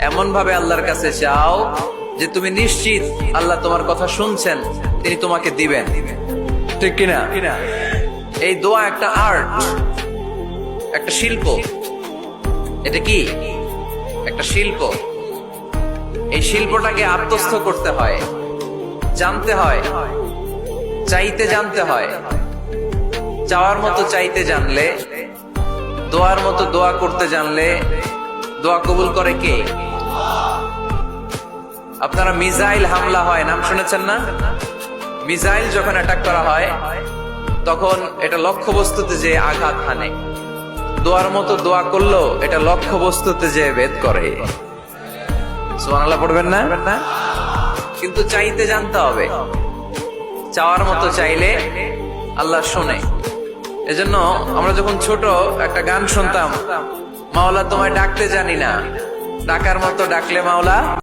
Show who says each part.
Speaker 1: এমন ভাবে আল্লাহর কাছে চাও যে তুমি নিশ্চিত আল্লাহ তোমার কথা শুনছেন, তিনি তোমাকে দিবেন। ঠিক কিনা? এই দোয়া একটা আর্ট, একটা শিল্প। এটা কি? একটা শিল্প। এই শিল্পটাকে আত্মস্থ করতে হয়, জানতে হয়, চাইতে জানতে হয়। চাওয়ার মতো চাইতে জানলে, দোয়ার মতো দোয়া করতে জানলে দোয়া কবুল করে কে? আপনারা মিসাইল হামলা হয় নাম শুনেছেন না? মিসাইল যখন অ্যাটাক করা হয় তখন এটা লক্ষ্যবস্তুতে যে আঘাত হানে। দোয়ার মতো দোয়া করলেও এটা লক্ষ্যবস্তুতে যে ভেদ করে। সুবহানাল্লাহ পড়বেন না? কিন্তু চাইতে জানতে হবে। চাওয়ার মতো চাইলে আল্লাহ শোনে। এজন্য আমরা যখন ছোট একটা গান শুনতাম, মাওলা তোমায় ডাকতে জানি না, ডাকার মতো ডাকলে মাওলা